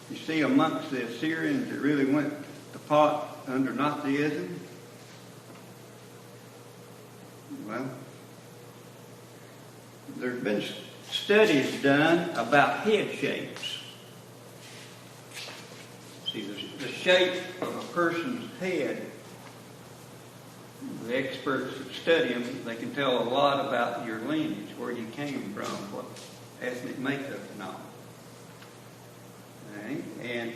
you see amongst the Assyrians that really went to pot under Nazism? Well, there have been studies done about head shapes. See, the shape of a person's head, the experts that study them, they can tell a lot about your lineage, where you came from, what ethnic makeup and all. Okay? And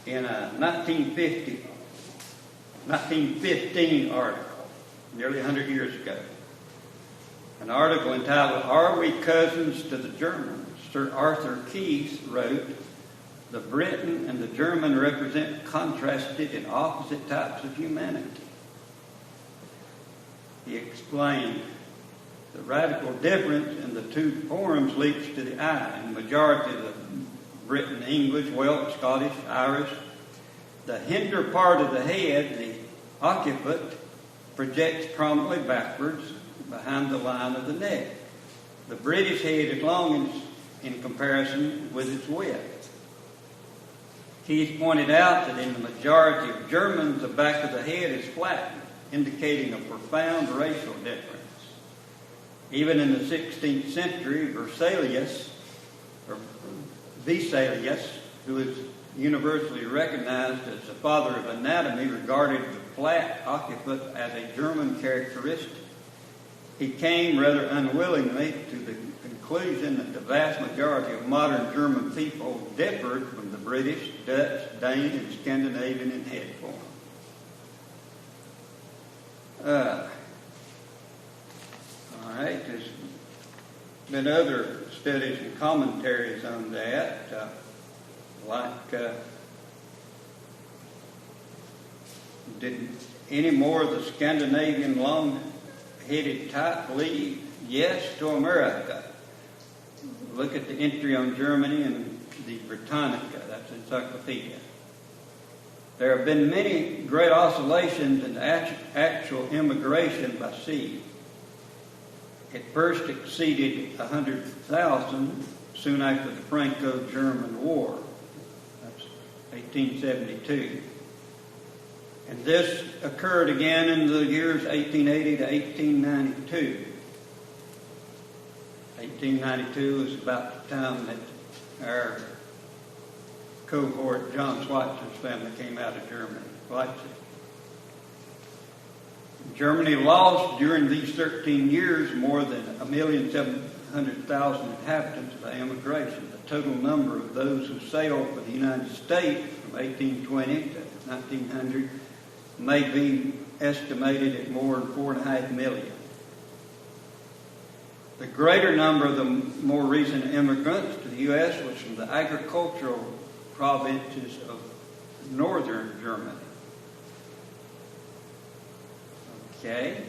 in a 1915 article, nearly 100 years ago, an article entitled, "Are We Cousins to the Germans?" Sir Arthur Keith wrote, "The Briton and the German represent contrasted and opposite types of humanity." He explained, "The radical difference in the two forms leaps to the eye. In the majority of the Briton, English, Welsh, Scottish, Irish, the hinder part of the head, the occiput, projects prominently backwards behind the line of the neck. The British head is long in comparison with its width." Keith pointed out that in the majority of Germans, the back of the head is flattened, indicating a profound racial difference. Even in the 16th century, Vesalius, who is universally recognized as the father of anatomy, regarded the flat occiput as a German characteristic. He came rather unwillingly to the conclusion that the vast majority of modern German people differed from the British, Dutch, Dane, and Scandinavian in head form. All right, there's been other studies and commentaries on that, did any more of the Scandinavian long-headed type leave? Yes, to America. Look at the entry on Germany in the Britannica, that's encyclopedia. There have been many great oscillations in actual immigration by sea. It first exceeded 100,000 soon after the Franco-German War. That's 1872. And this occurred again in the years 1880 to 1892. 1892 was about the time that our cohort, John Schweitzer's family, came out of Germany, Leipzig. Germany lost during these 13 years more than 1,700,000 inhabitants by immigration. The total number of those who sailed for the United States from 1820 to 1900 may be estimated at more than 4.5 million. The greater number of the more recent immigrants to the U.S. was from the agricultural provinces of northern Germany. Okay,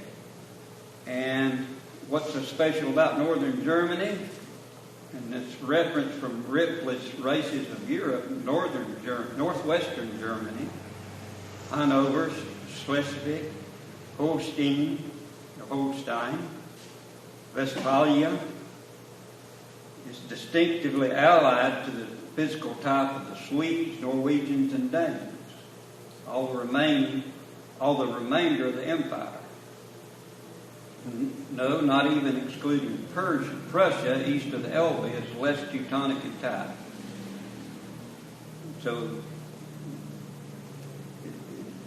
and what's so special about northern Germany? And this reference from Ripley's Races of Europe, northwestern Germany, Hanover, Schleswig, Holstein, Westphalia, is distinctively allied to the physical type of the Swedes, Norwegians, and Danes, all the remainder of the empire. No, not even excluding Prussia, east of the Elbe, is less Teutonic in type. So it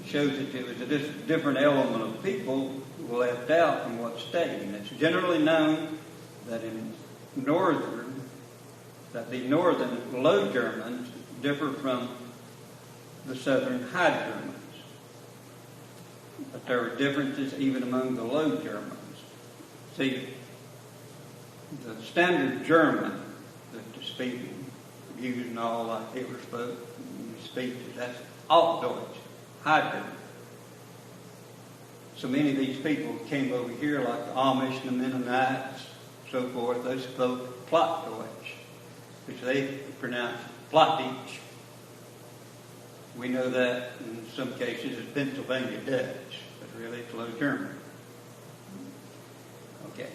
shows that it was a different element of people left out from what stayed. And it's generally known that the northern Low Germans differ from the southern High Germans. But there are differences even among the Low Germans. See, the standard German that the speaker used and all, like Hitler spoke, that's Altdeutsch, High German. So many of these people came over here, like the Amish and the Mennonites, so forth. They spoke Plattdeutsch, which they pronounced Plattdeutsch. We know that in some cases it's Pennsylvania Dutch, but really it's Low German. Okay.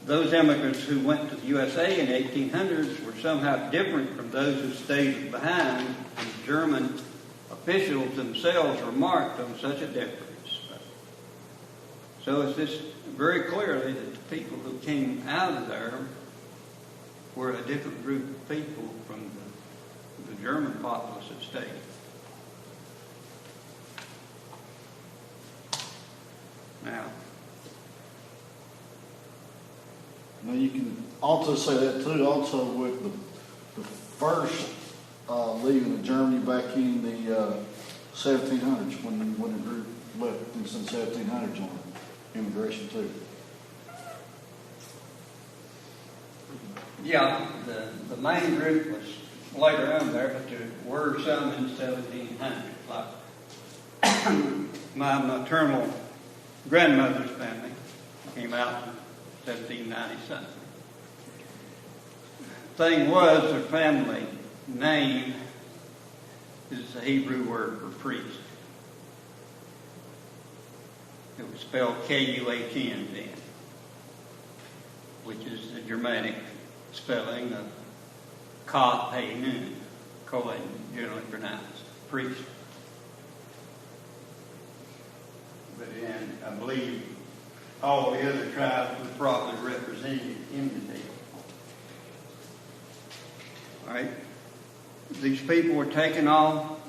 Those immigrants who went to the USA in the 1800s were somehow different from those who stayed behind, and German officials themselves remarked on such a difference. So it's just very clearly that the people who came out of there were a different group of people from the German populace that stayed. Now, you can also say that too, also with the first leaving of Germany back in the 1700s when the group left in the 1700s on immigration too. Yeah, the main group was later on there, but there were some in 1700s. Like my maternal grandmother's family came out in 1790 something. Thing was, their family name is the Hebrew word for priest. It was spelled K-U-H-N then, which is the Germanic spelling of Ka-He-Nun, Kohen generally pronounced, priest. But then I believe all the other tribes were probably represented in the deal. All right? These people were taken off,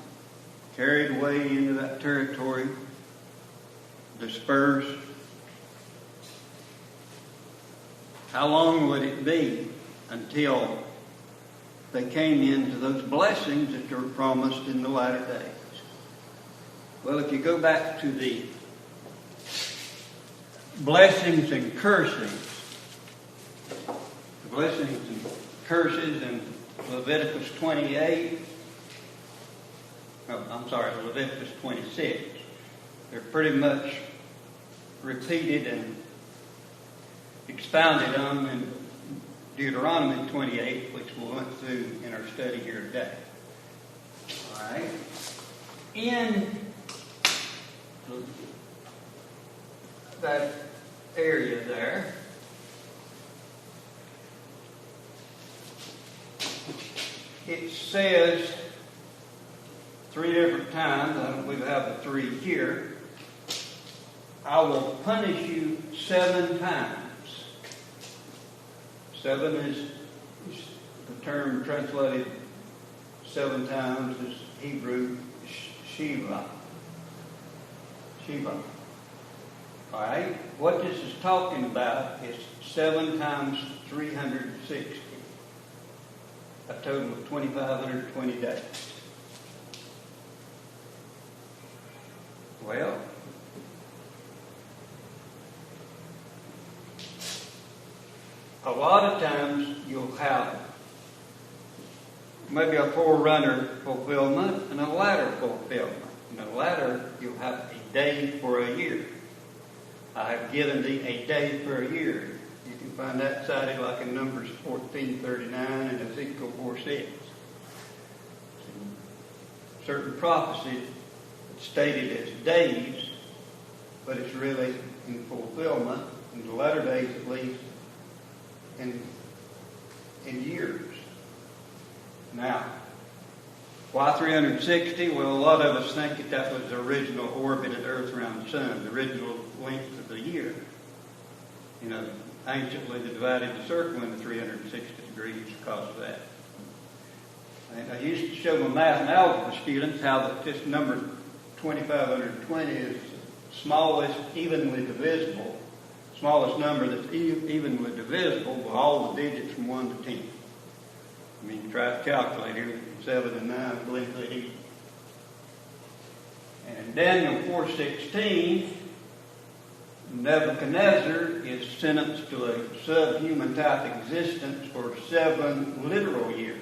carried away into that territory, dispersed. How long would it be until they came into those blessings that were promised in the latter days? Well, if you go back to the blessings and cursings, the blessings and curses in Leviticus 28, Leviticus 26, they're pretty much repeated and expounded on in Deuteronomy 28, which we went through in our study here today. All right. In that area there, it says 3 different times, I don't believe I have the 3 here, I will punish you 7 times. 7 is the term translated 7 times is Hebrew Shiva. Shiva. All right? What this is talking about is 7 times 360. A total of 2,520 days. Well, a lot of times you'll have maybe a forerunner fulfillment and a latter fulfillment. In the latter, you'll have a day for a year. I have given thee a day for a year. You can find that cited like in Numbers 14:39 and Ezekiel 4:6. Certain prophecies stated as days, but it's really in fulfillment, in the latter days at least, in years. Now, why 360? Well, a lot of us think that was the original orbit of the Earth around the Sun, the original length of the year. You know, anciently they divided the circle into 360 degrees because of that. And I used to show my math and algebra students how that this number 2,520 is the smallest evenly divisible, smallest number that's evenly divisible with all the digits from 1 to 10. I mean, try to calculate here, 7 and 9, I believe they do. And in Daniel 4:16, Nebuchadnezzar is sentenced to a subhuman type existence for 7 literal years.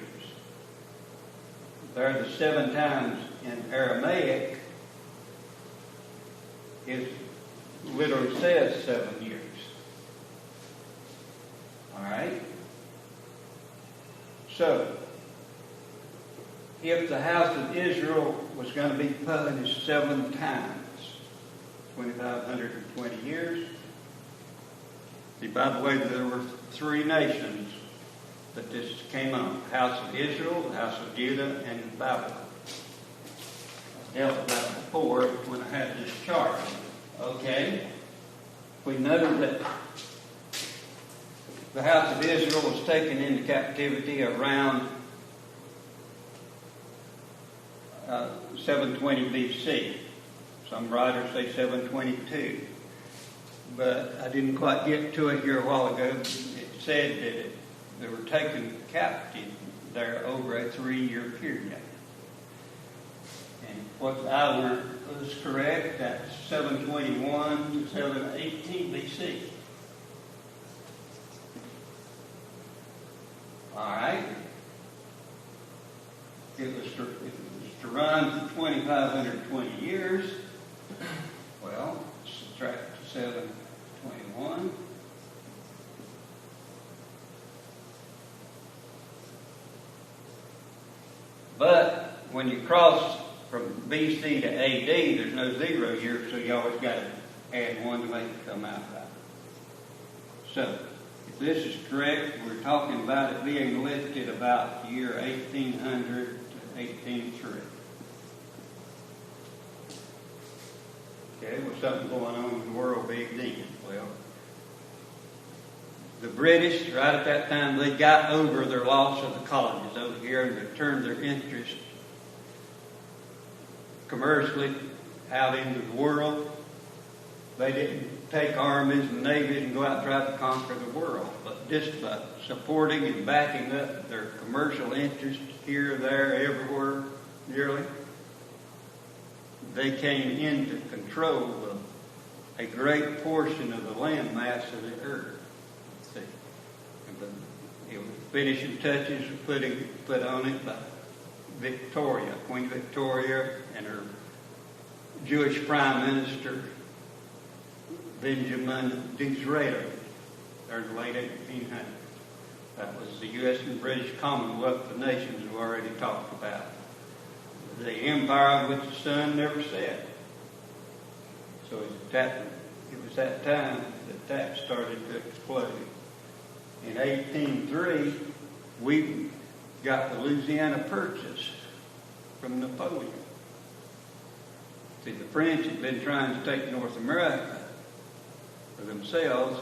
There, the 7 times in Aramaic it literally says 7 years. All right? So, if the house of Israel was going to be punished 7 times, 2,520 years. See, by the way, there were 3 nations that this came on. The house of Israel, the house of Judah, and Babylon. I dealt with that before when I had this chart. Okay? We know that the house of Israel was taken into captivity around 720 BC. Some writers say 722. But I didn't quite get to it here a while ago. It said that they were taken captive there over a 3-year period. And what I was correct, that's 721 to 718 BC. All right. It was to run for 2,520 years. Well, subtract 721. But when you cross from BC to AD, there's no 0 year, so you always got to add 1 to make it come out right. So, if this is correct, we're talking about it being lifted about the year 1800 to 1803. Okay, was something going on in the world big then? Well, the British, right at that time, they got over their loss of the colonies over here and they turned their interest commercially out into the world. They didn't take armies and navies and go out and try to conquer the world, but just by supporting and backing up their commercial interests here, there, everywhere, nearly, they came into control of a great portion of the land mass of the earth. See, and the finishing touches were put on it by Victoria, Queen Victoria, and her Jewish Prime Minister, Benjamin Disraeli, during the late 1800s. That was the U.S. and British Commonwealth of Nations we've already talked about. The empire of which the sun never set. So it was that time that started to explode. In 1803, we got the Louisiana Purchase from Napoleon. See, the French had been trying to take North America for themselves,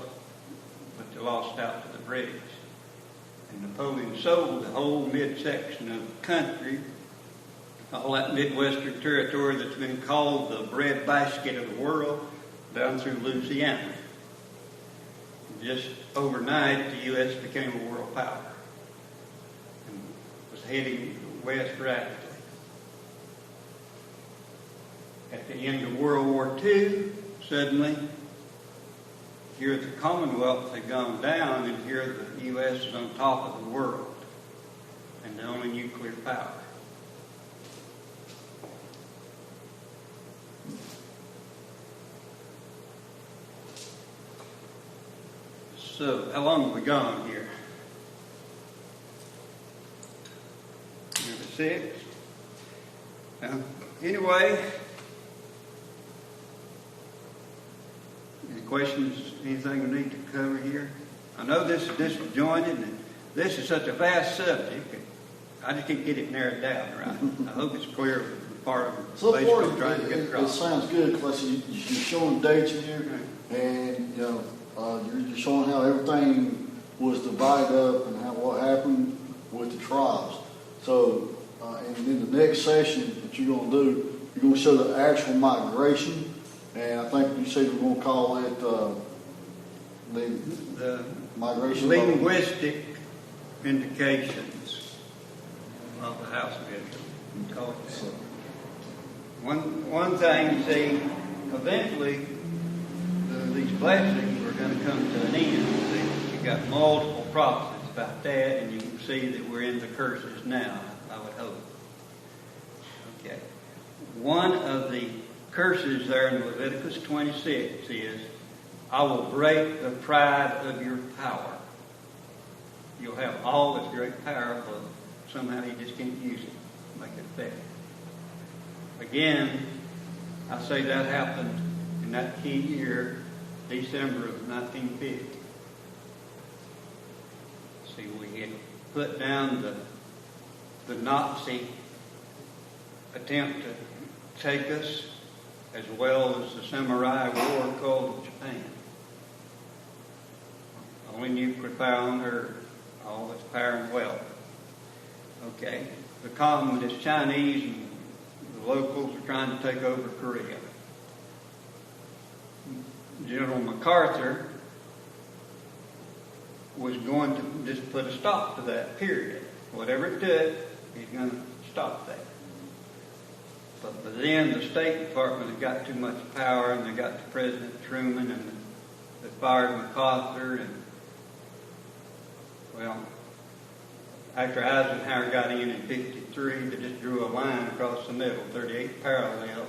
but they lost out to the British. And Napoleon sold the whole midsection of the country, all that Midwestern territory that's been called the breadbasket of the world, down through Louisiana. Just overnight, the U.S. became a world power and was heading west rapidly. At the end of World War II, suddenly, here the Commonwealth had gone down, and here the U.S. is on top of the world, and the only nuclear power. So, how long have we gone here? Number 6. Anyway, any questions, anything we need to cover here? I know this is disjointed, and this is such a vast subject. I just can't get it narrowed down right. I hope it's clear for part of So the far, basic trying to get it across. sounds good because you're showing dates here, and you're showing how everything was divided up and what happened with the tribes. So, and in the next session that you're going to do, you're going to show the actual migration, and I think you said we're going to call it the migration. Linguistic indications of the house of Israel. Call it that. One thing, see, eventually these blessings were going to come to an end. See, you got multiple prophecies about that, and you can see that we're in the curses now, I would hope. Okay. One of the curses there in Leviticus 26 is, I will break the pride of your power. You'll have all this great power, but somehow you just can't use it, make it effective. Again, I say that happened in that key year, December of 1950. See, we had put down the Nazi attempt to take us, as well as the samurai war called Japan. Only nuclear power on earth, all its power and wealth. Okay, the communist Chinese and the locals are trying to take over Korea. General MacArthur was going to just put a stop to that, period. Whatever it took, he's going to stop that. But then the State Department has got too much power, and they got the President Truman, and they fired MacArthur, and, well, after Eisenhower got in 53, they just drew a line across the middle, 38 parallel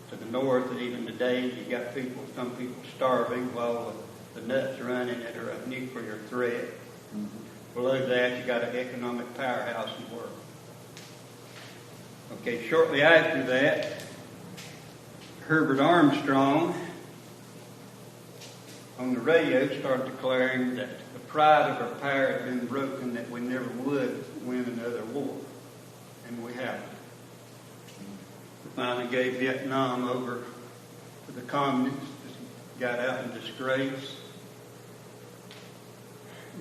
to the north, and even today you got some people starving while the nuts running at a nuclear threat. Below that, you got an economic powerhouse in the world. Okay, shortly after that, Herbert Armstrong on the radio started declaring that the pride of our power had been broken, that we never would win another war. And we haven't. We finally gave Vietnam over to the communists, got out in disgrace.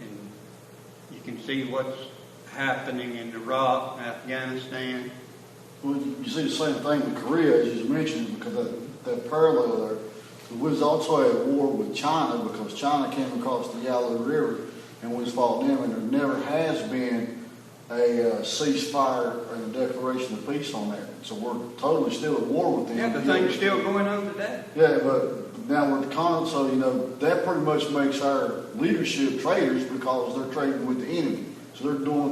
And you can see what's happening in Iraq, Afghanistan. Well, you see the same thing with Korea, as you mentioned, because that parallel there. We was also at war with China because China came across the Yalu River and was fought them, and there never has been a ceasefire and a declaration of peace on that. So we're totally still at war with them. Yeah, the thing's still going on today. Yeah, but now we're the con, so that pretty much makes our leadership traitors because they're trading with the enemy. So they're doing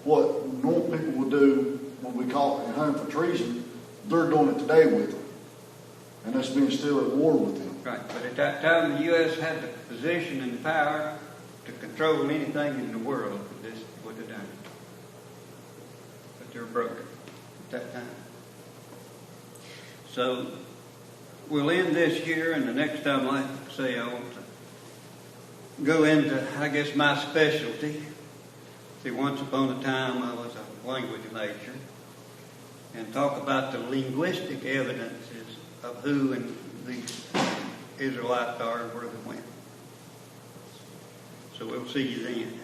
what normal people would do, what we call it hunting for treason. They're doing it today with them, and that's being still at war with them. Right, but at that time the U.S. had the position and the power to control anything in the world that this would have done. But they were broken at that time. So we'll end this here, and the next time, like I say, I want to go into, I guess, my specialty. See, once upon a time I was a language major, and talk about the linguistic evidences of who and these Israelites are and where they went. So we'll see you then.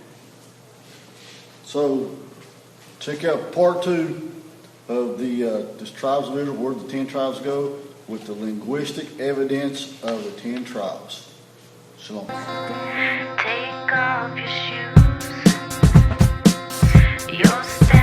So check out part 2 of the tribes of Israel, where the 10 tribes go, with the linguistic evidence of the 10 tribes. Shalom. Take off your shoes. You're standing